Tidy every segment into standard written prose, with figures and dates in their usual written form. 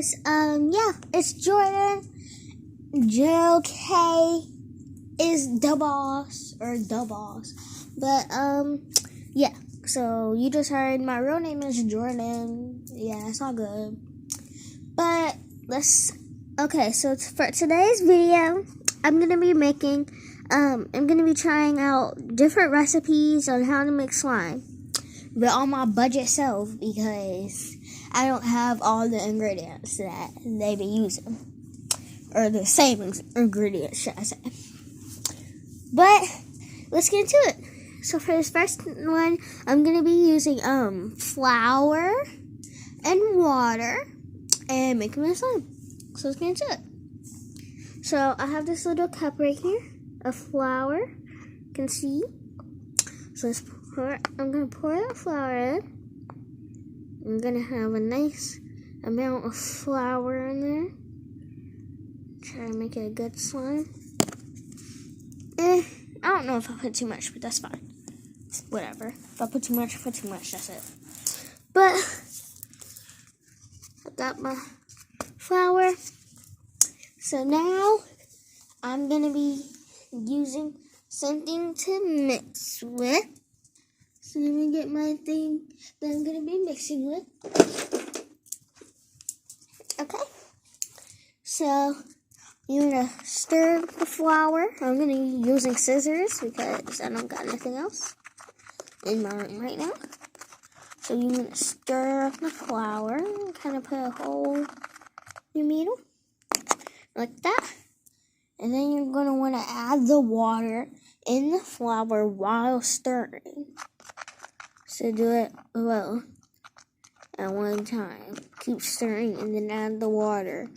guys. Yeah, it's Jordan. JLK is the boss, But, yeah. So, you just heard my real name is Jordan. Yeah, it's all good. But, okay, so for today's video, I'm going to be trying out different recipes on how to make slime. But on my budget self, because I don't have all the ingredients that they be using. Or the same ingredients, should I say. But, let's get into it. So for this first one, I'm going to be using flour and water and making my slime. So let's get into it. So I have this little cup right here of flour. You can see. So I'm going to pour that flour in. I'm going to have a nice amount of flour in there. Try to make it a good slime. I don't know if I put too much, but that's fine. Whatever. If I put too much, that's it. But I got my flour. So now I'm going to be using something to mix with. So let me get my thing that I'm going to be mixing with. Okay. So you're going to stir the flour. I'm going to be using scissors because I don't got nothing else in my room right now. So you're going to stir up the flour and kind of put a hole in the middle. Like that. And then you're going to want to add the water in the flour while stirring. So do it well at one time. Keep stirring and then add the water.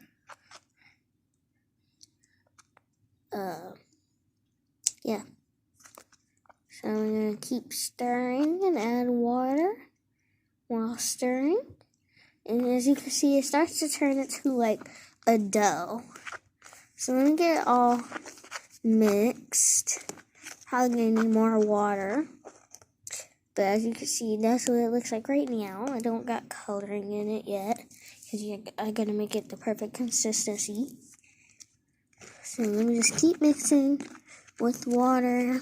Yeah. So I'm going to keep stirring and add water while stirring. And as you can see, it starts to turn into like a dough. So let me get it all mixed. Probably going to need more water. But as you can see, that's what it looks like right now. I don't got coloring in it yet. Because I got to make it the perfect consistency. So let me just keep mixing with water.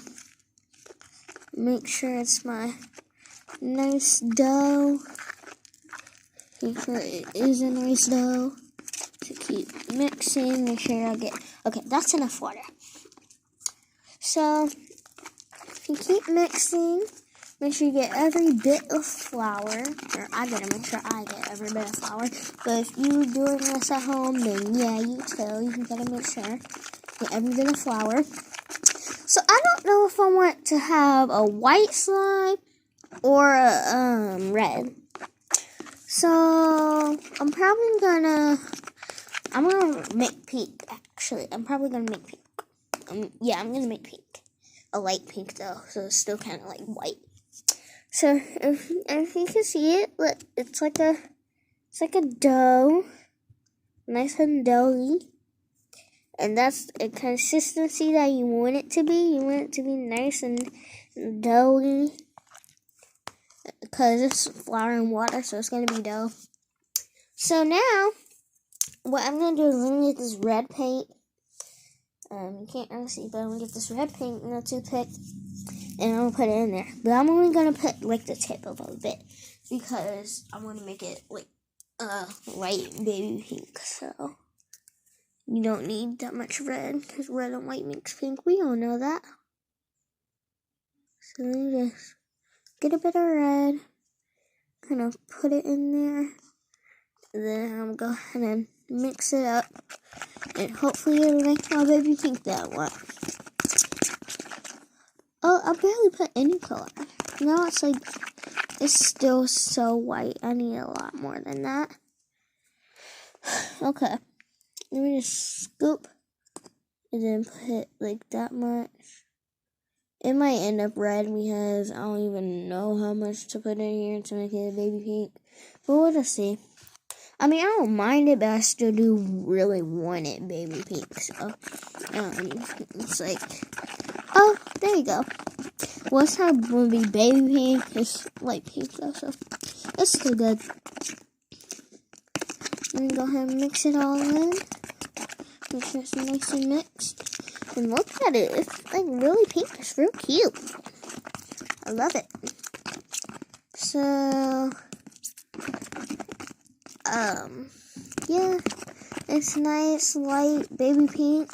Make sure it's my nice dough. Make sure it is a nice dough. So keep mixing. Make sure I get... Okay, that's enough water. So if you keep mixing... Make sure you get every bit of flour. Or I gotta make sure I get every bit of flour. But if you're doing this at home, then yeah, you gotta make sure. Get every bit of flour. So I don't know if I want to have a white slime or a red. So I'm gonna make pink, actually. I'm probably gonna make pink. Yeah, I'm gonna make pink. A light pink though, so it's still kind of like white. So if you can see it, look, it's like a dough, nice and doughy, and that's a consistency that you want it to be. You want it to be nice and doughy, because it's flour and water, so it's gonna be dough. So now, what I'm gonna do is I'm gonna get this red paint. You can't really see, but I'm gonna get this red paint and a toothpick. And I'm going to put it in there. But I'm only going to put, like, the tip of a bit. Because I want to make it, like, light baby pink. So, you don't need that much red. Because red and white makes pink. We all know that. So, let me just get a bit of red. Kind of put it in there. And then I'm going to go ahead and mix it up. And hopefully it'll make my baby pink that I want. Oh, I barely put any color. Now it's still so white. I need a lot more than that. Okay. Let me just scoop and then put like that much. It might end up red because I don't even know how much to put in here to make it a baby pink. But we'll just see. I mean, I don't mind it, but I still do really want it baby pink. So, it's like... Oh, there you go. Well, it's not going to be baby pink. It's light pink, though, so it's still good. I'm gonna go ahead and mix it all in. Make sure it's nice and mixed. And look at it. It's like really pink. It's real cute. I love it. So, yeah. It's nice, light, baby pink.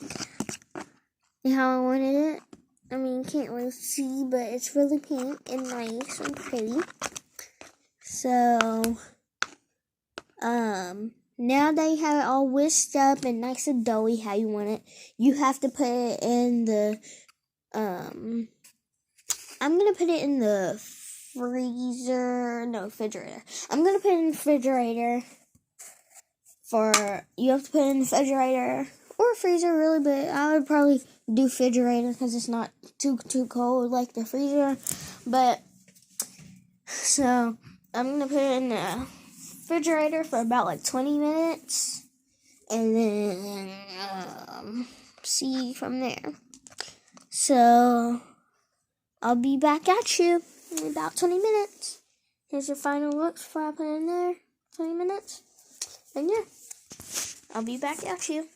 And how I wanted it. I mean, you can't really see, but it's really pink and nice and pretty. So, now that you have it all whisked up and nice and doughy how you want it, you have to put it in the, I'm going to put it in the refrigerator. I'm going to put it in the refrigerator you have to put it in the refrigerator or freezer really, but I would probably do refrigerator because it's not too cold like the freezer. But, so, I'm going to put it in the refrigerator for about like 20 minutes and then see from there. So I'll be back at you in about 20 minutes. Here's your final looks before I put it in there. 20 minutes. And yeah, I'll be back at you.